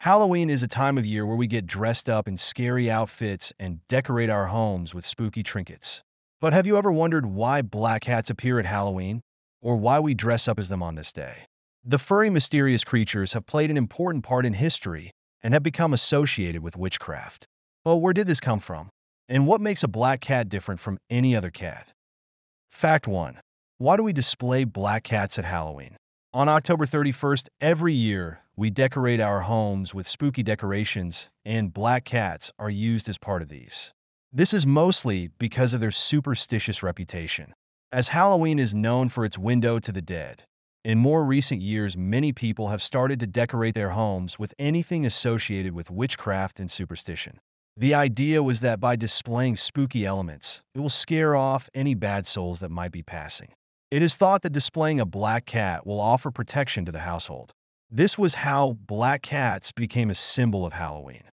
Halloween is a time of year where we get dressed up in scary outfits and decorate our homes with spooky trinkets. But have you ever wondered why black cats appear at Halloween? Or why we dress up as them on this day? The furry mysterious creatures have played an important part in history and have become associated with witchcraft. Well, where did this come from? And what makes a black cat different from any other cat? Fact 1. Why do we display black cats at Halloween? On October 31st, every year, we decorate our homes with spooky decorations, and black cats are used as part of these. This is mostly because of their superstitious reputation, as Halloween is known for its window to the dead. In more recent years, many people have started to decorate their homes with anything associated with witchcraft and superstition. The idea was that by displaying spooky elements, it will scare off any bad souls that might be passing. It is thought that displaying a black cat will offer protection to the household. This was how black cats became a symbol of Halloween.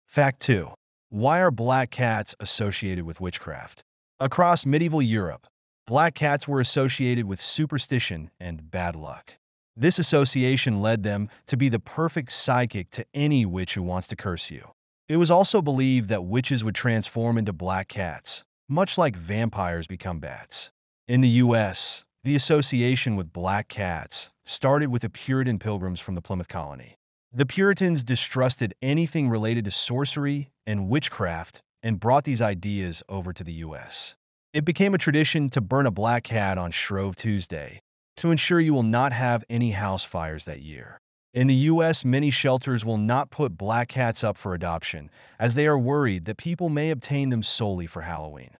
Fact 2. Why are black cats associated with witchcraft? Across medieval Europe, black cats were associated with superstition and bad luck. This association led them to be the perfect sidekick to any witch who wants to curse you. It was also believed that witches would transform into black cats, much like vampires become bats. In the U.S., the association with black cats started with the Puritan pilgrims from the Plymouth colony. The Puritans distrusted anything related to sorcery and witchcraft and brought these ideas over to the U.S. It became a tradition to burn a black cat on Shrove Tuesday to ensure you will not have any house fires that year. In the U.S., many shelters will not put black cats up for adoption, as they are worried that people may obtain them solely for Halloween.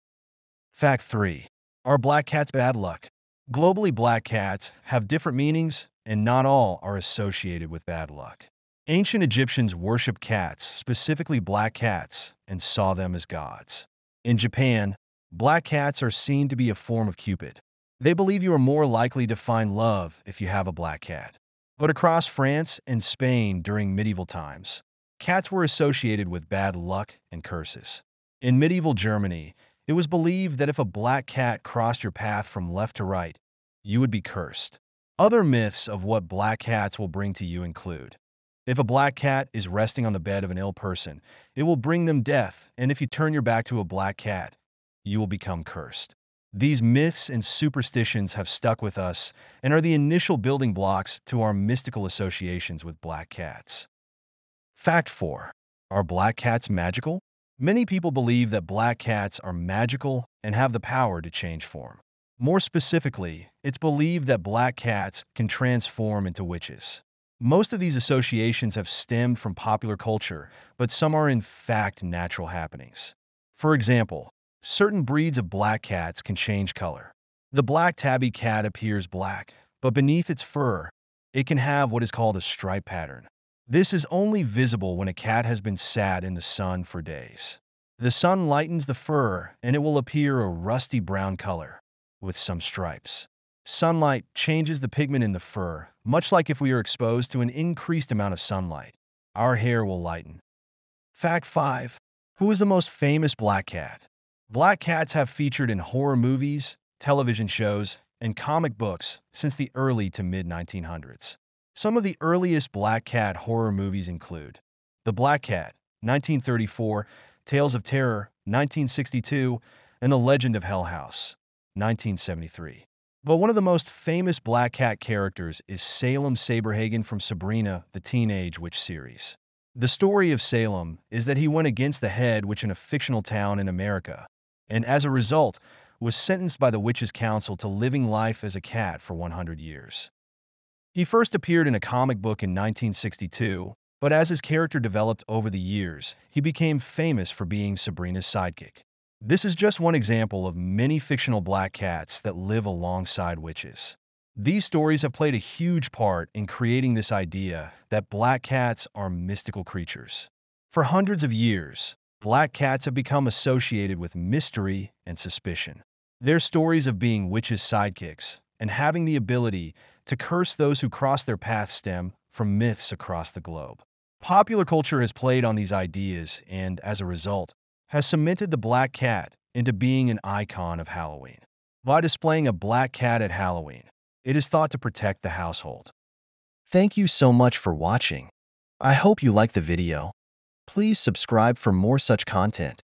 Fact 3. Are black cats bad luck? Globally, black cats have different meanings, and not all are associated with bad luck. Ancient Egyptians worshipped cats, specifically black cats, and saw them as gods. In Japan, black cats are seen to be a form of Cupid. They believe you are more likely to find love if you have a black cat. But across France and Spain during medieval times, cats were associated with bad luck and curses. In medieval Germany, it was believed that if a black cat crossed your path from left to right, you would be cursed. Other myths of what black cats will bring to you include: if a black cat is resting on the bed of an ill person, it will bring them death, and if you turn your back to a black cat, you will become cursed. These myths and superstitions have stuck with us and are the initial building blocks to our mystical associations with black cats. Fact 4. Are black cats magical? Many people believe that black cats are magical and have the power to change form. More specifically, it's believed that black cats can transform into witches. Most of these associations have stemmed from popular culture, but some are in fact natural happenings. For example, certain breeds of black cats can change color. The black tabby cat appears black, but beneath its fur, it can have what is called a stripe pattern. This is only visible when a cat has been sat in the sun for days. The sun lightens the fur, and it will appear a rusty brown color, with some stripes. Sunlight changes the pigment in the fur, much like if we are exposed to an increased amount of sunlight. Our hair will lighten. Fact 5. Who is the most famous black cat? Black cats have featured in horror movies, television shows, and comic books since the early to mid-1900s. Some of the earliest black cat horror movies include The Black Cat, 1934, Tales of Terror, 1962, and The Legend of Hell House, 1973. But one of the most famous black cat characters is Salem Saberhagen from Sabrina, the Teenage Witch series. The story of Salem is that he went against the head witch in a fictional town in America, and as a result, was sentenced by the Witches' Council to living life as a cat for 100 years. He first appeared in a comic book in 1962, but as his character developed over the years, he became famous for being Sabrina's sidekick. This is just one example of many fictional black cats that live alongside witches. These stories have played a huge part in creating this idea that black cats are mystical creatures. For hundreds of years, black cats have become associated with mystery and suspicion. Their stories of being witches' sidekicks and having the ability to curse those who cross their path stem from myths across the globe. Popular culture has played on these ideas and, as a result, has cemented the black cat into being an icon of Halloween. By displaying a black cat at Halloween, it is thought to protect the household. Thank you so much for watching. I hope you liked the video. Please subscribe for more such content.